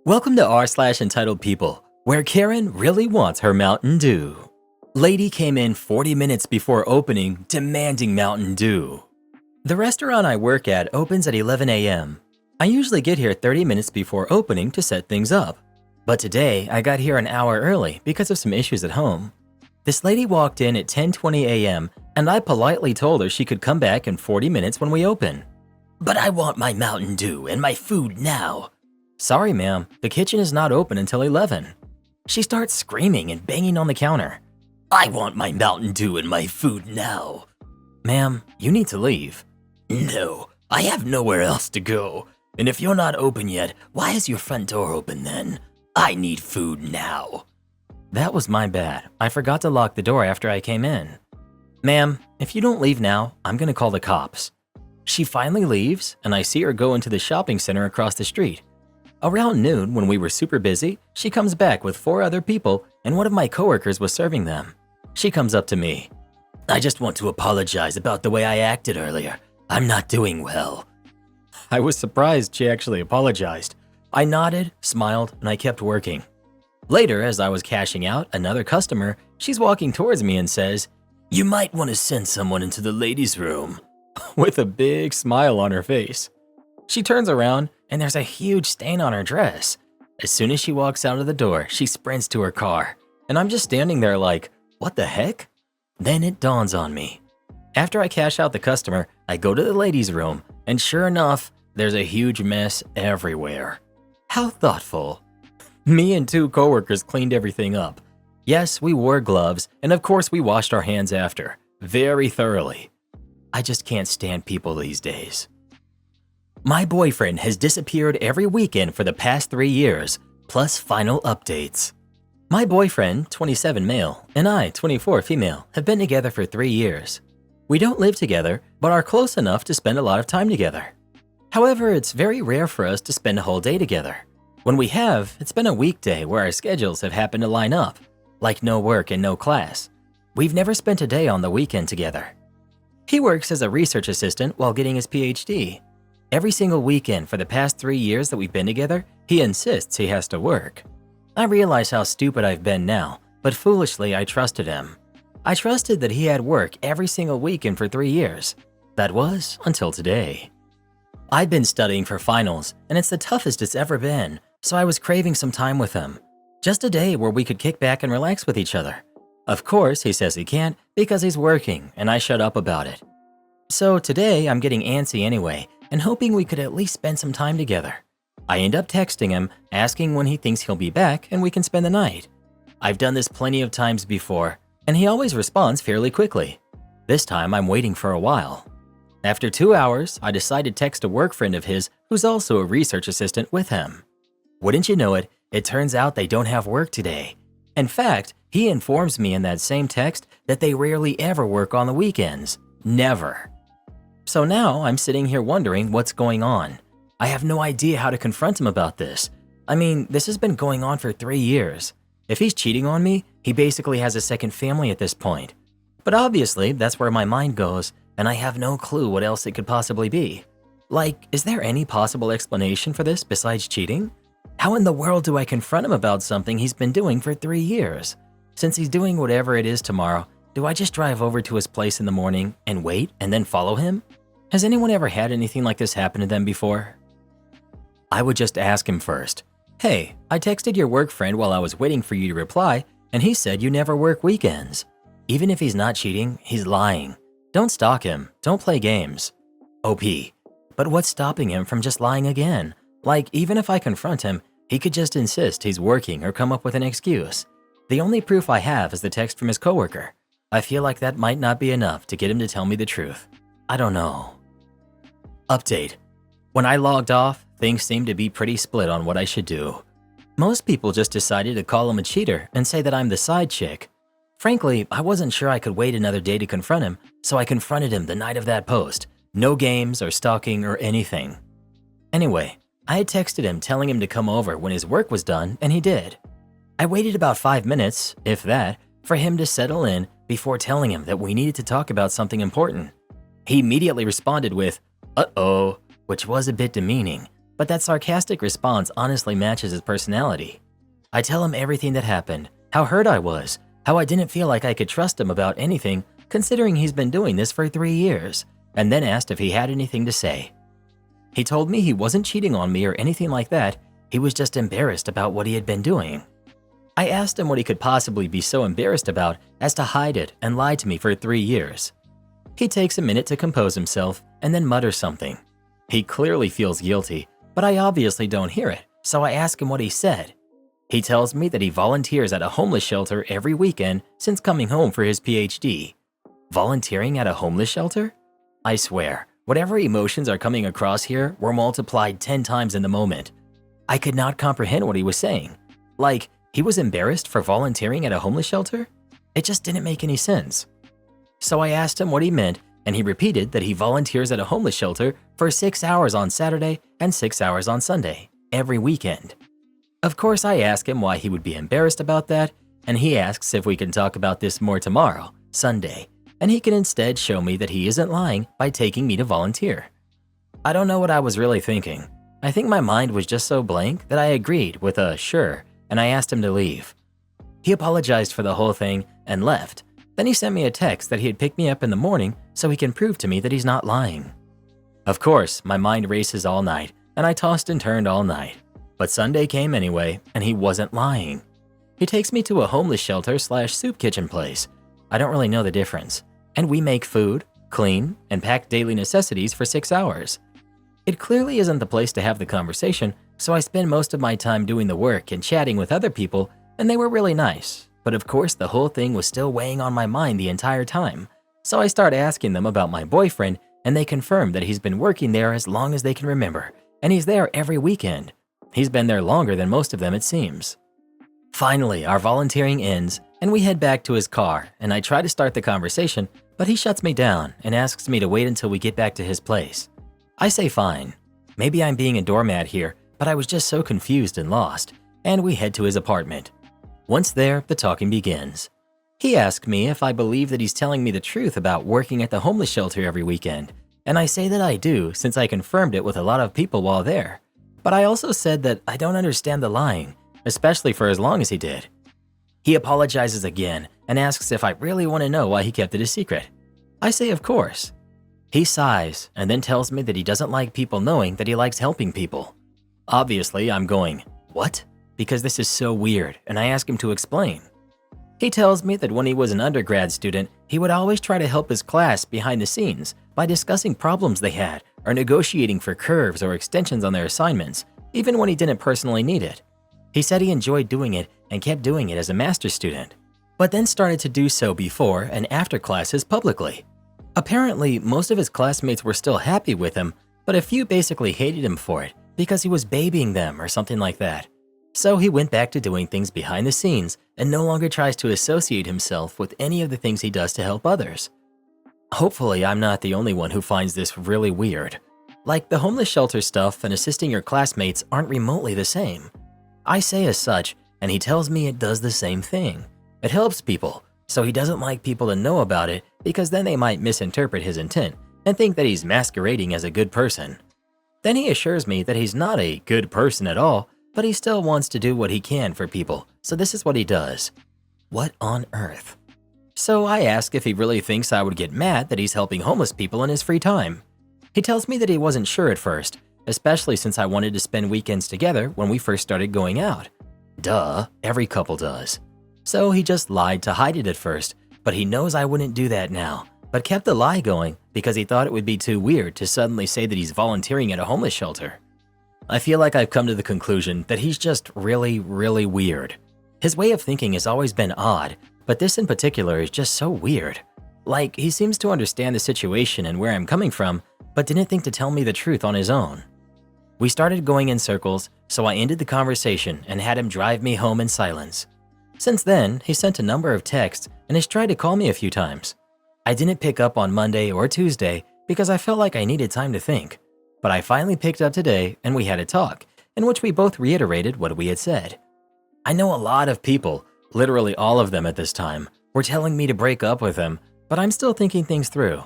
Welcome to r/entitled people, where Karen really wants her Mountain Dew. Lady came in 40 minutes before opening, demanding Mountain Dew. The restaurant I work at opens at 11 a.m. I usually get here 30 minutes before opening to set things up. But today, I got here an hour early because of some issues at home. This lady walked in at 10:20 a.m. and I politely told her she could come back in 40 minutes when we open. But I want my Mountain Dew and my food now. Sorry, ma'am, the kitchen is not open until 11. She starts screaming and banging on the counter. I want my Mountain Dew and my food now. Ma'am, you need to leave. No, I have nowhere else to go. And if you're not open yet, why is your front door open then? I need food now. That was my bad. I forgot to lock the door after I came in. Ma'am, if you don't leave now, I'm gonna call the cops. She finally leaves, and I see her go into the shopping center across the street. Around noon, when we were super busy, she comes back with 4 other people, and one of my coworkers was serving them. She comes up to me. I just want to apologize about the way I acted earlier. I'm not doing well. I was surprised she actually apologized. I nodded, smiled, and I kept working. Later, as I was cashing out another customer, she's walking towards me and says, "You might want to send someone into the ladies' room," with a big smile on her face. She turns around, and there's a huge stain on her dress. As soon as she walks out of the door, she sprints to her car, and I'm just standing there like, what the heck? Then it dawns on me. After I cash out the customer, I go to the ladies' room, and sure enough, there's a huge mess everywhere. How thoughtful. Me and 2 coworkers cleaned everything up. Yes, we wore gloves, and of course we washed our hands after, very thoroughly. I just can't stand people these days. My boyfriend has disappeared every weekend for the past 3 years, plus final updates. My boyfriend, 27 male, and I, 24 female, have been together for 3 years. We don't live together, but are close enough to spend a lot of time together. However, it's very rare for us to spend a whole day together. When we have, it's been a weekday where our schedules have happened to line up, like no work and no class. We've never spent a day on the weekend together. He works as a research assistant while getting his PhD. Every single weekend for the past 3 years that we've been together, he insists he has to work. I realize how stupid I've been now, but foolishly I trusted him. I trusted that he had work every single weekend for 3 years. That was until today. I've been studying for finals, and it's the toughest it's ever been, so I was craving some time with him. Just a day where we could kick back and relax with each other. Of course, he says he can't because he's working, and I shut up about it. So today, I'm getting antsy anyway, and hoping we could at least spend some time together. I end up texting him, asking when he thinks he'll be back and we can spend the night. I've done this plenty of times before, and he always responds fairly quickly. This time, I'm waiting for a while. After 2 hours, I decide to text a work friend of his who's also a research assistant with him. Wouldn't you know it, it turns out they don't have work today. In fact, he informs me in that same text that they rarely ever work on the weekends. Never. So now I'm sitting here wondering what's going on. I have no idea how to confront him about this. I mean, this has been going on for 3 years. If he's cheating on me, he basically has a second family at this point. But obviously, that's where my mind goes, and I have no clue what else it could possibly be. Like, is there any possible explanation for this besides cheating? How in the world do I confront him about something he's been doing for 3 years? Since he's doing whatever it is tomorrow, do I just drive over to his place in the morning and wait and then follow him? Has anyone ever had anything like this happen to them before? I would just ask him first. Hey, I texted your work friend while I was waiting for you to reply, and he said you never work weekends. Even if he's not cheating, he's lying. Don't stalk him. Don't play games. OP. But what's stopping him from just lying again? Like, even if I confront him, he could just insist he's working or come up with an excuse. The only proof I have is the text from his coworker. I feel like that might not be enough to get him to tell me the truth. I don't know. Update. When I logged off, things seemed to be pretty split on what I should do. Most people just decided to call him a cheater and say that I'm the side chick. Frankly, I wasn't sure I could wait another day to confront him, so I confronted him the night of that post. No games or stalking or anything. Anyway, I had texted him telling him to come over when his work was done, and he did. I waited about 5 minutes, if that, for him to settle in before telling him that we needed to talk about something important. He immediately responded with, "Uh-oh," which was a bit demeaning, but that sarcastic response honestly matches his personality. I tell him everything that happened, how hurt I was, how I didn't feel like I could trust him about anything considering he's been doing this for 3 years, and then asked if he had anything to say. He told me he wasn't cheating on me or anything like that, he was just embarrassed about what he had been doing. I asked him what he could possibly be so embarrassed about as to hide it and lie to me for 3 years. He takes a minute to compose himself and then mutters something. He clearly feels guilty, but I obviously don't hear it, so I ask him what he said. He tells me that he volunteers at a homeless shelter every weekend since coming home for his PhD. Volunteering at a homeless shelter? I swear, whatever emotions are coming across here were multiplied 10 times in the moment. I could not comprehend what he was saying. Like, he was embarrassed for volunteering at a homeless shelter? It just didn't make any sense. So I asked him what he meant, and he repeated that he volunteers at a homeless shelter for 6 hours on Saturday and 6 hours on Sunday, every weekend. Of course, I ask him why he would be embarrassed about that, and he asks if we can talk about this more tomorrow, Sunday, and he can instead show me that he isn't lying by taking me to volunteer. I don't know what I was really thinking. I think my mind was just so blank that I agreed with a sure, and I asked him to leave. He apologized for the whole thing and left. Then he sent me a text that he had picked me up in the morning so he can prove to me that he's not lying. Of course, my mind races all night, and I tossed and turned all night. But Sunday came anyway, and he wasn't lying. He takes me to a homeless shelter / soup kitchen place. I don't really know the difference. And we make food, clean, and pack daily necessities for 6 hours. It clearly isn't the place to have the conversation, so I spend most of my time doing the work and chatting with other people, and they were really nice. But of course, the whole thing was still weighing on my mind the entire time. So I start asking them about my boyfriend, and they confirm that he's been working there as long as they can remember, and he's there every weekend. He's been there longer than most of them, it seems. Finally, our volunteering ends, and we head back to his car, and I try to start the conversation, but he shuts me down and asks me to wait until we get back to his place. I say fine. Maybe I'm being a doormat here, but I was just so confused and lost, and we head to his apartment. Once there, the talking begins. He asks me if I believe that he's telling me the truth about working at the homeless shelter every weekend, and I say that I do since I confirmed it with a lot of people while there. But I also said that I don't understand the lying, especially for as long as he did. He apologizes again and asks if I really want to know why he kept it a secret. I say of course. He sighs and then tells me that he doesn't like people knowing that he likes helping people. Obviously, I'm going, what? Because this is so weird, and I ask him to explain. He tells me that when he was an undergrad student, he would always try to help his class behind the scenes by discussing problems they had or negotiating for curves or extensions on their assignments, even when he didn't personally need it. He said he enjoyed doing it and kept doing it as a master's student, but then started to do so before and after classes publicly. Apparently, most of his classmates were still happy with him, but a few basically hated him for it because he was babying them or something like that. So he went back to doing things behind the scenes and no longer tries to associate himself with any of the things he does to help others. Hopefully, I'm not the only one who finds this really weird. Like, the homeless shelter stuff and assisting your classmates aren't remotely the same. I say as such, and he tells me it does the same thing. It helps people, so he doesn't like people to know about it because then they might misinterpret his intent and think that he's masquerading as a good person. Then he assures me that he's not a good person at all, but he still wants to do what he can for people, so this is what he does. What on earth? So I ask if he really thinks I would get mad that he's helping homeless people in his free time. He tells me that he wasn't sure at first, especially since I wanted to spend weekends together when we first started going out. Duh, every couple does. So he just lied to hide it at first, but he knows I wouldn't do that now, but kept the lie going because he thought it would be too weird to suddenly say that he's volunteering at a homeless shelter. I feel like I've come to the conclusion that he's just really, really weird. His way of thinking has always been odd, but this in particular is just so weird. Like, he seems to understand the situation and where I'm coming from, but didn't think to tell me the truth on his own. We started going in circles, so I ended the conversation and had him drive me home in silence. Since then, he sent a number of texts and has tried to call me a few times. I didn't pick up on Monday or Tuesday because I felt like I needed time to think. But I finally picked up today and we had a talk, in which we both reiterated what we had said. I know a lot of people, literally all of them at this time, were telling me to break up with him, but I'm still thinking things through.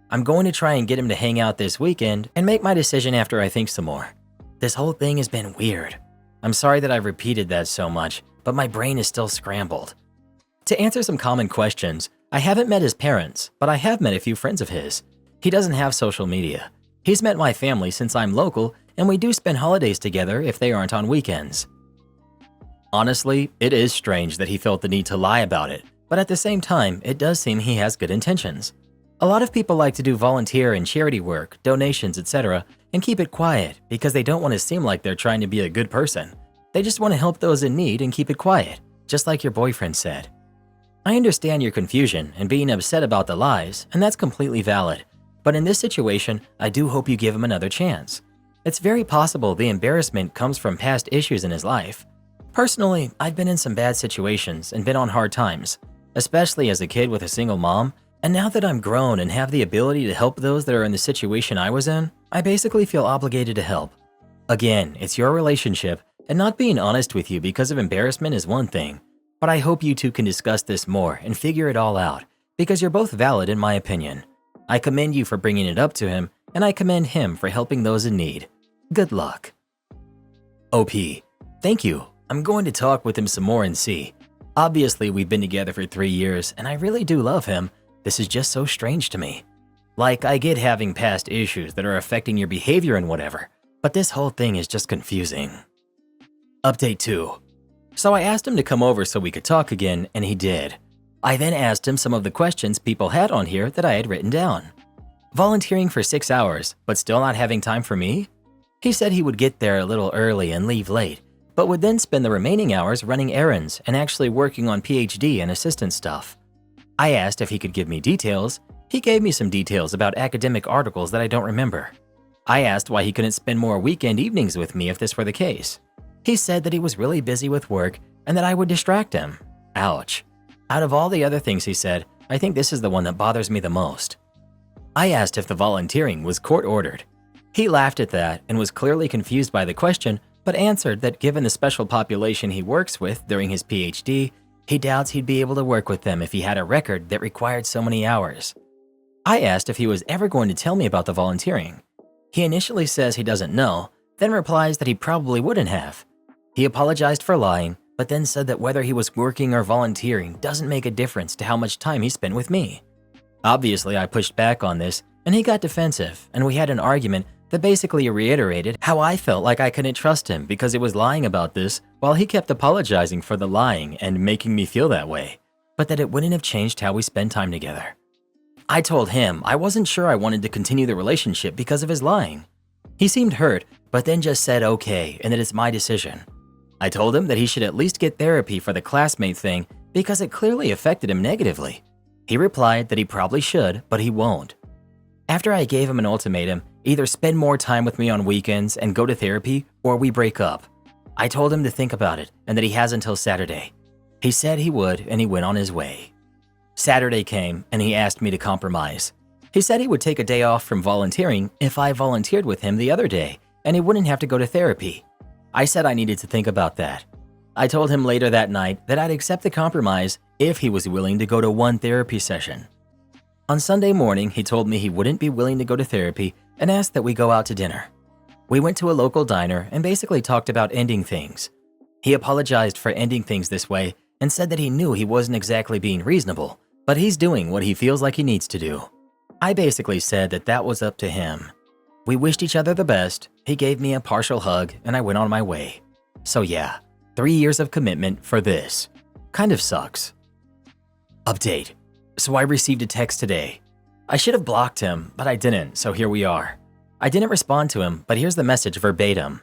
I'm going to try and get him to hang out this weekend and make my decision after I think some more. This whole thing has been weird. I'm sorry that I've repeated that so much, but my brain is still scrambled. To answer some common questions, I haven't met his parents, but I have met a few friends of his. He doesn't have social media. He's met my family since I'm local, and we do spend holidays together if they aren't on weekends. Honestly, it is strange that he felt the need to lie about it, but at the same time, it does seem he has good intentions. A lot of people like to do volunteer and charity work, donations, etc., and keep it quiet because they don't want to seem like they're trying to be a good person. They just want to help those in need and keep it quiet, just like your boyfriend said. I understand your confusion and being upset about the lies, and that's completely valid. But in this situation, I do hope you give him another chance. It's very possible the embarrassment comes from past issues in his life. Personally, I've been in some bad situations and been on hard times, especially as a kid with a single mom, and now that I'm grown and have the ability to help those that are in the situation I was in, I basically feel obligated to help. Again, it's your relationship, and not being honest with you because of embarrassment is one thing, but I hope you two can discuss this more and figure it all out, because you're both valid in my opinion. I commend you for bringing it up to him, and I commend him for helping those in need. Good luck. OP, thank you. I'm going to talk with him some more and see. Obviously, we've been together for 3 years, and I really do love him. This is just so strange to me. Like, I get having past issues that are affecting your behavior and whatever, but this whole thing is just confusing. Update 2. So I asked him to come over so we could talk again, and he did. I then asked him some of the questions people had on here that I had written down. Volunteering for 6 hours, but still not having time for me? He said he would get there a little early and leave late, but would then spend the remaining hours running errands and actually working on PhD and assistant stuff. I asked if he could give me details. He gave me some details about academic articles that I don't remember. I asked why he couldn't spend more weekend evenings with me if this were the case. He said that he was really busy with work and that I would distract him. Ouch. Out of all the other things he said, I think this is the one that bothers me the most. I asked if the volunteering was court-ordered. He laughed at that and was clearly confused by the question, but answered that given the special population he works with during his PhD, he doubts he'd be able to work with them if he had a record that required so many hours. I asked if he was ever going to tell me about the volunteering. He initially says he doesn't know, then replies that he probably wouldn't have. He apologized for lying, but then said that whether he was working or volunteering doesn't make a difference to how much time he spent with me. Obviously, I pushed back on this, and he got defensive, and we had an argument that basically reiterated how I felt like I couldn't trust him because he was lying about this while he kept apologizing for the lying and making me feel that way, but that it wouldn't have changed how we spend time together. I told him I wasn't sure I wanted to continue the relationship because of his lying. He seemed hurt, but then just said okay and that it's my decision. I told him that he should at least get therapy for the classmate thing because it clearly affected him negatively. He replied that he probably should, but he won't. After I gave him an ultimatum, either spend more time with me on weekends and go to therapy, or we break up. I told him to think about it and that he has until Saturday. He said he would, and he went on his way. Saturday came, and he asked me to compromise. He said he would take a day off from volunteering if I volunteered with him the other day, and he wouldn't have to go to therapy. I said I needed to think about that. I told him later that night that I'd accept the compromise if he was willing to go to one therapy session. On Sunday morning, he told me he wouldn't be willing to go to therapy and asked that we go out to dinner. We went to a local diner and basically talked about ending things. He apologized for ending things this way and said that he knew he wasn't exactly being reasonable, but he's doing what he feels like he needs to do. I basically said that that was up to him. We wished each other the best, he gave me a partial hug, and I went on my way. So yeah, 3 years of commitment for this. Kind of sucks. Update. So I received a text today. I should have blocked him, but I didn't, so here we are. I didn't respond to him, but here's the message verbatim.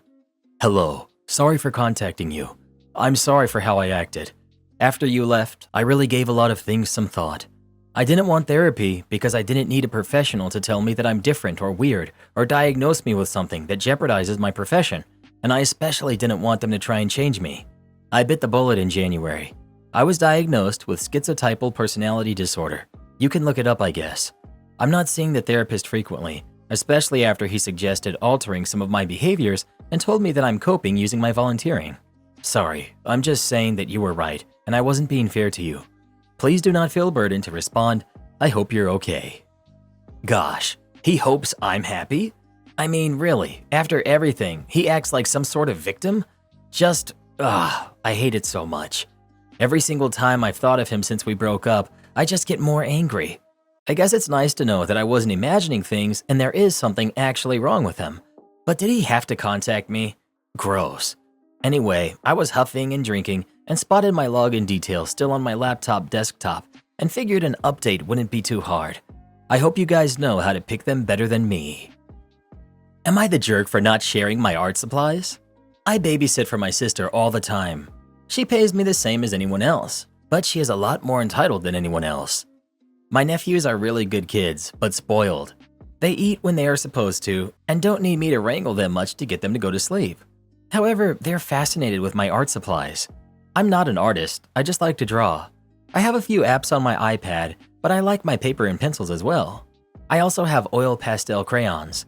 Hello, sorry for contacting you. I'm sorry for how I acted. After you left, I really gave a lot of things some thought. I didn't want therapy because I didn't need a professional to tell me that I'm different or weird or diagnose me with something that jeopardizes my profession, and I especially didn't want them to try and change me. I bit the bullet in January. I was diagnosed with schizotypal personality disorder. You can look it up, I guess. I'm not seeing the therapist frequently, especially after he suggested altering some of my behaviors and told me that I'm coping using my volunteering. Sorry, I'm just saying that you were right and I wasn't being fair to you. Please do not feel burdened to respond. I hope you're okay. Gosh, he hopes I'm happy? I mean, really, after everything, he acts like some sort of victim? I hate it so much. Every single time I've thought of him since we broke up, I just get more angry. I guess it's nice to know that I wasn't imagining things and there is something actually wrong with him. But did he have to contact me? Gross. Anyway, I was huffing and drinking and spotted my login details still on my laptop desktop and figured an update wouldn't be too hard. I hope you guys know how to pick them better than me. Am I the jerk for not sharing my art supplies? I babysit for my sister all the time. She pays me the same as anyone else, but she is a lot more entitled than anyone else. My nephews are really good kids, but spoiled. They eat when they are supposed to and don't need me to wrangle them much to get them to go to sleep. However, they're fascinated with my art supplies. I'm not an artist, I just like to draw. I have a few apps on my iPad, but I like my paper and pencils as well. I also have oil pastel crayons.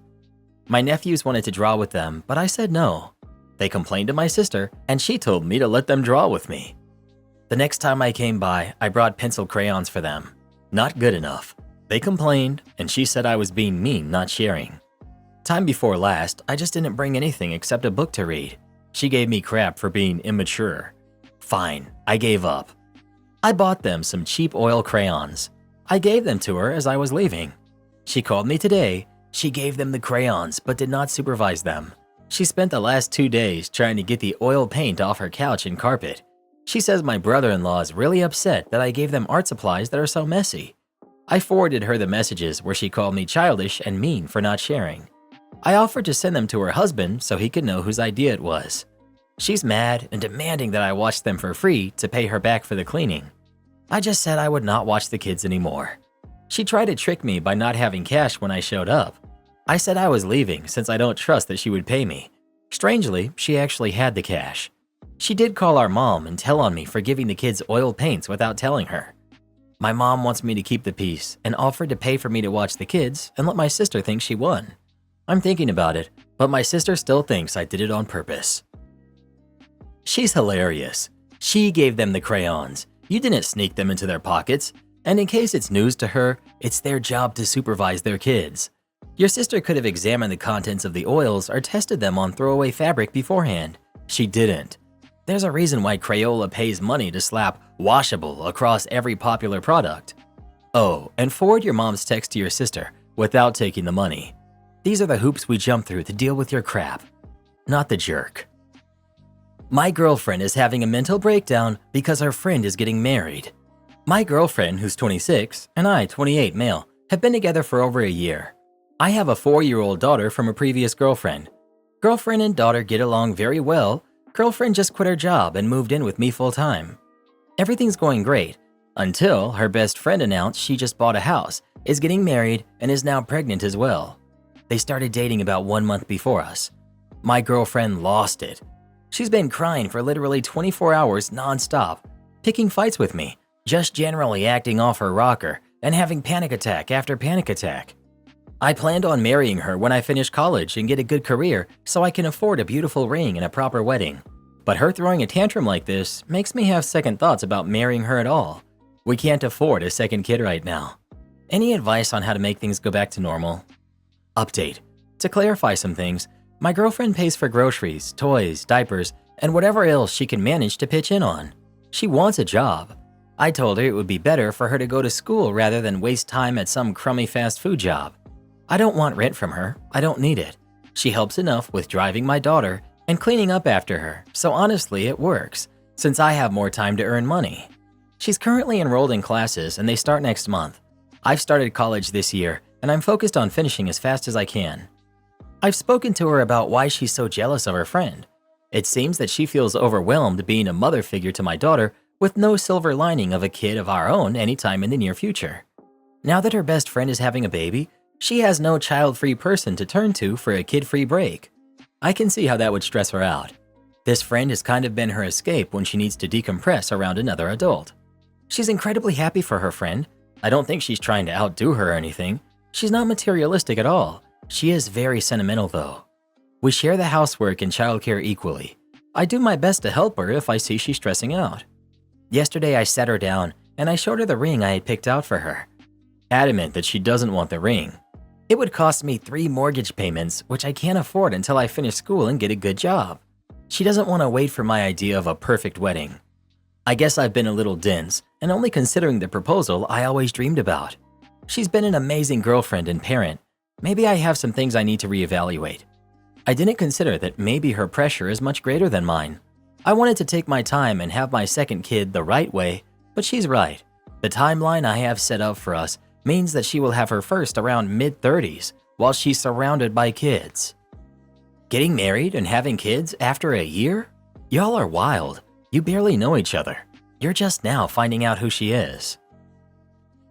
My nephews wanted to draw with them, but I said no. They complained to my sister, and she told me to let them draw with me. The next time I came by, I brought pencil crayons for them. Not good enough. They complained, and she said I was being mean not sharing. Time before last, I just didn't bring anything except a book to read. She gave me crap for being immature. Fine, I gave up. I bought them some cheap oil crayons. I gave them to her as I was leaving. She called me today. She gave them the crayons but did not supervise them. She spent the last 2 days trying to get the oil paint off her couch and carpet. She says my brother-in-law is really upset that I gave them art supplies that are so messy. I forwarded her the messages where she called me childish and mean for not sharing. I offered to send them to her husband so he could know whose idea it was. She's mad and demanding that I watch them for free to pay her back for the cleaning. I just said I would not watch the kids anymore. She tried to trick me by not having cash when I showed up. I said I was leaving since I don't trust that she would pay me. Strangely, she actually had the cash. She did call our mom and tell on me for giving the kids oil paints without telling her. My mom wants me to keep the peace and offered to pay for me to watch the kids and let my sister think she won. I'm thinking about it, but my sister still thinks I did it on purpose. She's hilarious. She gave them the crayons. You didn't sneak them into their pockets. And in case it's news to her, it's their job to supervise their kids. Your sister could have examined the contents of the oils or tested them on throwaway fabric beforehand. She didn't. There's a reason why Crayola pays money to slap washable across every popular product. Oh, and forward your mom's text to your sister without taking the money. These are the hoops we jump through to deal with your crap. Not the jerk. My girlfriend is having a mental breakdown because her friend is getting married. My girlfriend, who's 26, and I, 28 male, have been together for over a year. I have a 4-year-old daughter from a previous girlfriend. Girlfriend and daughter get along very well. Girlfriend just quit her job and moved in with me full-time. Everything's going great, until her best friend announced she just bought a house, is getting married, and is now pregnant as well. They started dating about 1 month before us. My girlfriend lost it. She's been crying for literally 24 hours non-stop, picking fights with me, just generally acting off her rocker and having panic attack after panic attack. I planned on marrying her when I finish college and get a good career so I can afford a beautiful ring and a proper wedding. But her throwing a tantrum like this makes me have second thoughts about marrying her at all. We can't afford a second kid right now. Any advice on how to make things go back to normal? Update. To clarify some things, my girlfriend pays for groceries, toys, diapers, and whatever else she can manage to pitch in on. She wants a job. I told her it would be better for her to go to school rather than waste time at some crummy fast food job. I don't want rent from her. I don't need it. She helps enough with driving my daughter and cleaning up after her, so honestly it works, since I have more time to earn money. She's currently enrolled in classes and they start next month. I've started college this year and I'm focused on finishing as fast as I can. I've spoken to her about why she's so jealous of her friend. It seems that she feels overwhelmed being a mother figure to my daughter with no silver lining of a kid of our own anytime in the near future. Now that her best friend is having a baby, she has no child-free person to turn to for a kid-free break. I can see how that would stress her out. This friend has kind of been her escape when she needs to decompress around another adult. She's incredibly happy for her friend. I don't think she's trying to outdo her or anything. She's not materialistic at all. She is very sentimental though. We share the housework and childcare equally. I do my best to help her if I see she's stressing out. Yesterday I sat her down and I showed her the ring I had picked out for her. Adamant that she doesn't want the ring. It would cost me 3 mortgage payments, which I can't afford until I finish school and get a good job. She doesn't want to wait for my idea of a perfect wedding. I guess I've been a little dense and only considering the proposal I always dreamed about. She's been an amazing girlfriend and parent. Maybe I have some things I need to reevaluate. I didn't consider that maybe her pressure is much greater than mine. I wanted to take my time and have my second kid the right way, but she's right. The timeline I have set up for us means that she will have her first around mid-30s while she's surrounded by kids. Getting married and having kids after a year? Y'all are wild. You barely know each other. You're just now finding out who she is.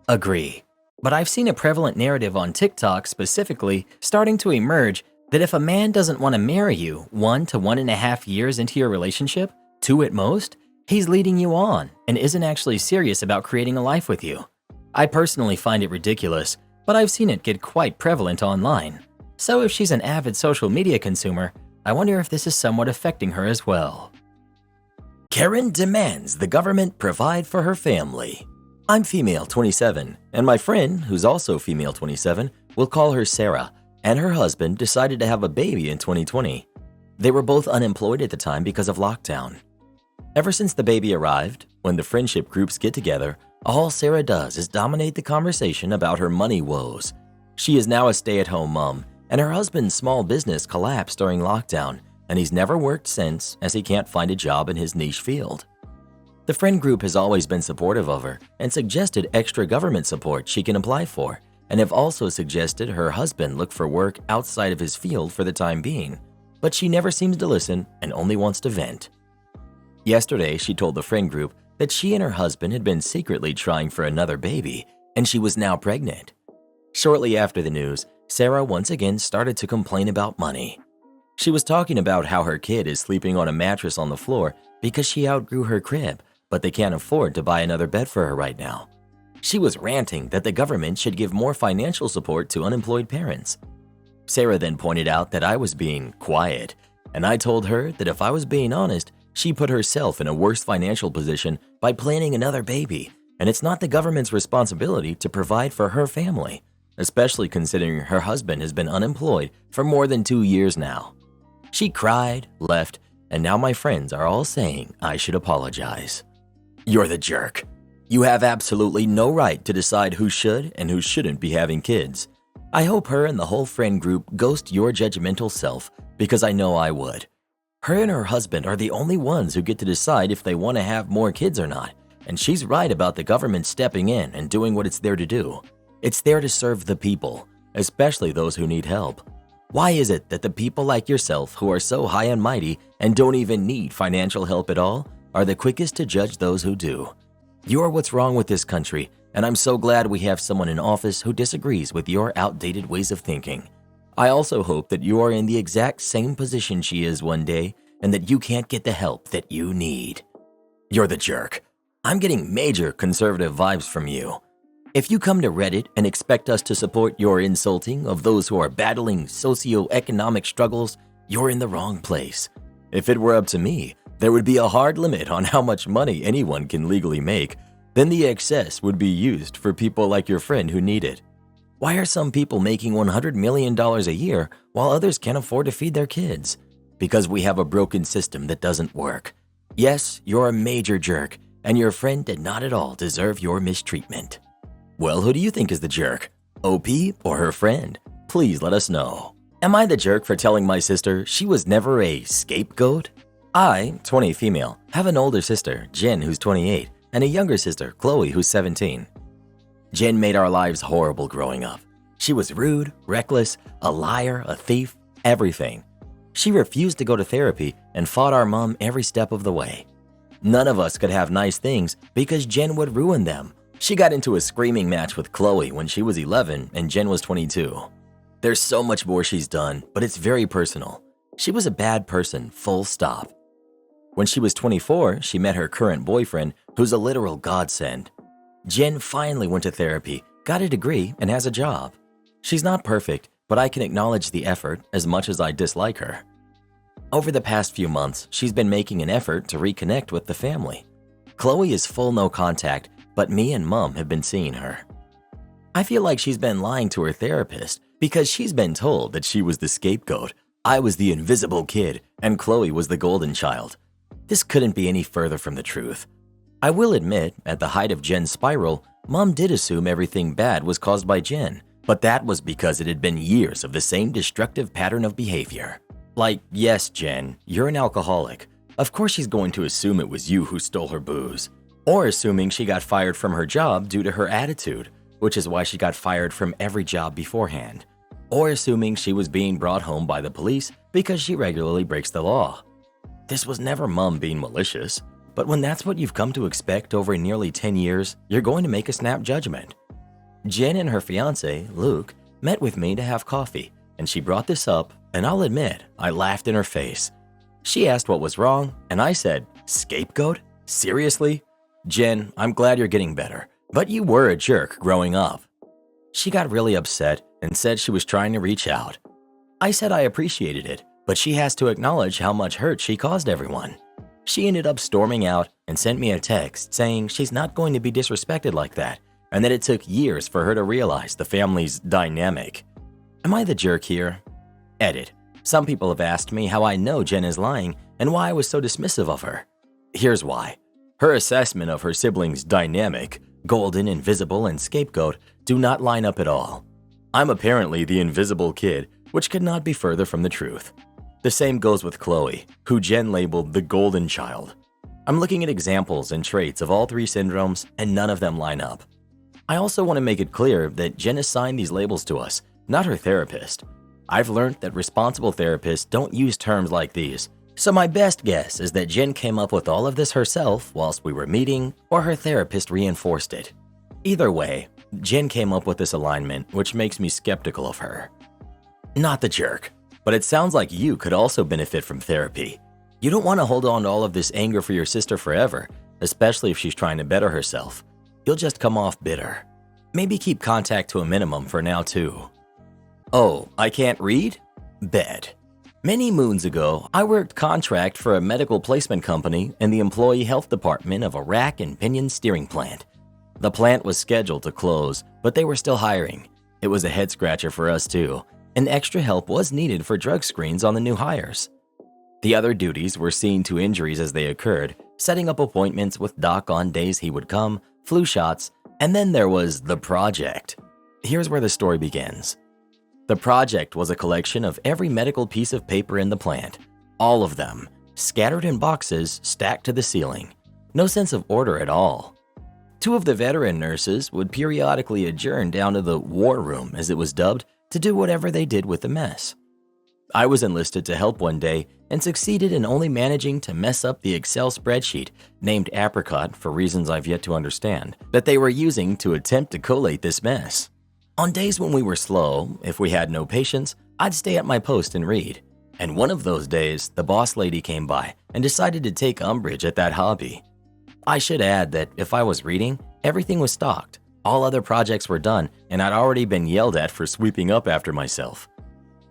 Agree. But I've seen a prevalent narrative on TikTok specifically starting to emerge that if a man doesn't want to marry you 1 to 1.5 years into your relationship, 2 at most, he's leading you on and isn't actually serious about creating a life with you. I personally find it ridiculous, but I've seen it get quite prevalent online. So if she's an avid social media consumer, I wonder if this is somewhat affecting her as well. Karen demands the government provide for her family. I'm female 27, and my friend, who's also female 27, we'll call her Sarah, and her husband decided to have a baby in 2020. They were both unemployed at the time because of lockdown. Ever since the baby arrived, when the friendship groups get together, all Sarah does is dominate the conversation about her money woes. She is now a stay-at-home mom, and her husband's small business collapsed during lockdown, and he's never worked since as he can't find a job in his niche field. The friend group has always been supportive of her and suggested extra government support she can apply for, and have also suggested her husband look for work outside of his field for the time being, but she never seems to listen and only wants to vent. Yesterday, she told the friend group that she and her husband had been secretly trying for another baby, and she was now pregnant. Shortly after the news, Sarah once again started to complain about money. She was talking about how her kid is sleeping on a mattress on the floor because she outgrew her crib, but they can't afford to buy another bed for her right now. She was ranting that the government should give more financial support to unemployed parents. Sarah then pointed out that I was being quiet, and I told her that if I was being honest, she put herself in a worse financial position by planning another baby, and it's not the government's responsibility to provide for her family, especially considering her husband has been unemployed for more than 2 years now. She cried, left, and now my friends are all saying I should apologize. You're the jerk. You have absolutely no right to decide who should and who shouldn't be having kids. I hope her and the whole friend group ghost your judgmental self, because I know I would. Her and her husband are the only ones who get to decide if they want to have more kids or not, and she's right about the government stepping in and doing what it's there to do. It's there to serve the people, especially those who need help. Why is it that the people like yourself who are so high and mighty and don't even need financial help at all are the quickest to judge those who do? You're what's wrong with this country, and I'm so glad we have someone in office who disagrees with your outdated ways of thinking. I also hope that you are in the exact same position she is one day and that you can't get the help that you need. You're the jerk. I'm getting major conservative vibes from you. If you come to Reddit and expect us to support your insulting of those who are battling socioeconomic struggles, you're in the wrong place. If it were up to me, there would be a hard limit on how much money anyone can legally make. Then the excess would be used for people like your friend who need it. Why are some people making $100 million a year while others can't afford to feed their kids? Because we have a broken system that doesn't work. Yes, you're a major jerk, and your friend did not at all deserve your mistreatment. Well, who do you think is the jerk? OP or her friend? Please let us know. Am I the jerk for telling my sister she was never a scapegoat? I, 20 female, have an older sister, Jen, who's 28, and a younger sister, Chloe, who's 17. Jen made our lives horrible growing up. She was rude, reckless, a liar, a thief, everything. She refused to go to therapy and fought our mom every step of the way. None of us could have nice things because Jen would ruin them. She got into a screaming match with Chloe when she was 11 and Jen was 22. There's so much more she's done, but it's very personal. She was a bad person, full stop. When she was 24, she met her current boyfriend, who's a literal godsend. Jen finally went to therapy, got a degree, and has a job. She's not perfect, but I can acknowledge the effort as much as I dislike her. Over the past few months, she's been making an effort to reconnect with the family. Chloe is full no contact, but me and Mom have been seeing her. I feel like she's been lying to her therapist Because she's been told that she was the scapegoat, I was the invisible kid, and Chloe was the golden child. This couldn't be any further from the truth. I will admit, at the height of Jen's spiral, Mom did assume everything bad was caused by Jen, but that was because it had been years of the same destructive pattern of behavior. Like, yes, Jen, you're an alcoholic. Of course she's going to assume it was you who stole her booze. Or assuming she got fired from her job due to her attitude, which is why she got fired from every job beforehand. Or assuming she was being brought home by the police because she regularly breaks the law. This was never Mom being malicious, but when that's what you've come to expect over nearly 10 years, you're going to make a snap judgment. Jen and her fiancé, Luke, met with me to have coffee, and she brought this up, and I'll admit, I laughed in her face. She asked what was wrong, and I said, "Scapegoat? Seriously? Jen, I'm glad you're getting better, but you were a jerk growing up." She got really upset and said she was trying to reach out. I said I appreciated it, but she has to acknowledge how much hurt she caused everyone. She ended up storming out and sent me a text saying she's not going to be disrespected like that, and that it took years for her to realize the family's dynamic. Am I the jerk here? Edit. Some people have asked me how I know Jen is lying and why I was so dismissive of her. Here's why. Her assessment of her siblings' dynamic, golden, invisible, and scapegoat, do not line up at all. I'm apparently the invisible kid, which could not be further from the truth. The same goes with Chloe, who Jen labeled the golden child. I'm looking at examples and traits of all three syndromes, and none of them line up. I also want to make it clear that Jen assigned these labels to us, not her therapist. I've learned that responsible therapists don't use terms like these, so my best guess is that Jen came up with all of this herself whilst we were meeting, or her therapist reinforced it. Either way, Jen came up with this alignment, which makes me skeptical of her. Not the jerk, but it sounds like you could also benefit from therapy. You don't want to hold on to all of this anger for your sister forever, especially if she's trying to better herself. You'll just come off bitter. Maybe keep contact to a minimum for now too. Oh, I can't read? Bet. Many moons ago, I worked contract for a medical placement company in the employee health department of a rack and pinion steering plant. The plant was scheduled to close, but they were still hiring. It was a head scratcher for us too, and extra help was needed for drug screens on the new hires. The other duties were seeing to injuries as they occurred, setting up appointments with Doc on days he would come, flu shots, and then there was the project. Here's where the story begins. The project was a collection of every medical piece of paper in the plant, all of them, scattered in boxes stacked to the ceiling. No sense of order at all. Two of the veteran nurses would periodically adjourn down to the war room, as it was dubbed, to do whatever they did with the mess. I was enlisted to help one day and succeeded in only managing to mess up the Excel spreadsheet, named Apricot for reasons I've yet to understand, that they were using to attempt to collate this mess. On days when we were slow, if we had no patience, I'd stay at my post and read. And one of those days, the boss lady came by and decided to take umbrage at that hobby. I should add that if I was reading, everything was stocked, all other projects were done, and I'd already been yelled at for sweeping up after myself.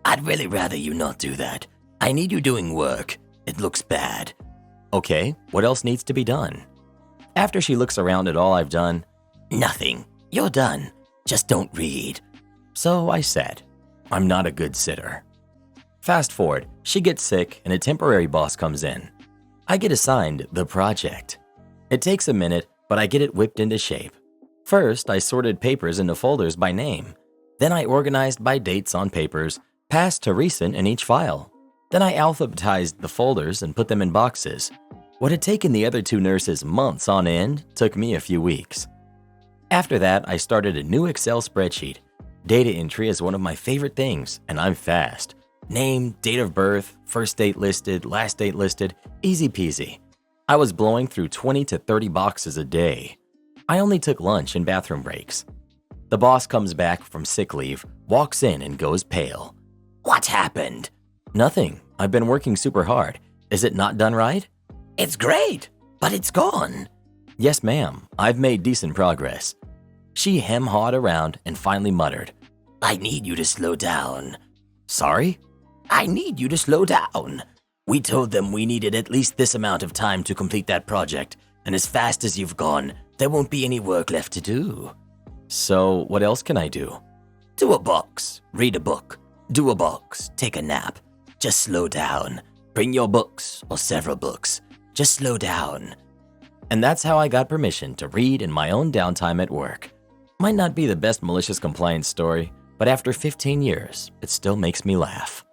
"I'd really rather you not do that. I need you doing work. It looks bad." Okay, what else needs to be done? After she looks around at all I've done, "Nothing. You're done. Just don't read." So I said, I'm not a good sitter. Fast forward, she gets sick and a temporary boss comes in. I get assigned the project. It takes a minute, but I get it whipped into shape. First, I sorted papers into folders by name. Then I organized by dates on papers, past to recent in each file. Then I alphabetized the folders and put them in boxes. What had taken the other two nurses months on end took me a few weeks. After that, I started a new Excel spreadsheet. Data entry is one of my favorite things, and I'm fast. Name, date of birth, first date listed, last date listed, easy peasy. I was blowing through 20 to 30 boxes a day. I only took lunch and bathroom breaks. The boss comes back from sick leave, walks in and goes pale. "What happened?" "Nothing. I've been working super hard. Is it not done right?" "It's great, but it's gone." "Yes, ma'am. I've made decent progress." She hem-hawed around and finally muttered, "I need you to slow down." "Sorry?" "I need you to slow down. We told them we needed at least this amount of time to complete that project, and as fast as you've gone, there won't be any work left to do." "So what else can I do?" Do a box, read a book. Do a box, take a nap. Just slow down. Bring your books or several books. Just slow down. And that's how I got permission to read in my own downtime at work. Might not be the best malicious compliance story, but after 15 years, it still makes me laugh.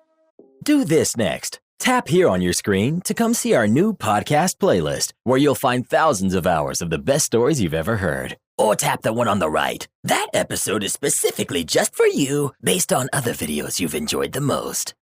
Do this next. Tap here on your screen to come see our new podcast playlist, where you'll find thousands of hours of the best stories you've ever heard. Or tap the one on the right. That episode is specifically just for you, based on other videos you've enjoyed the most.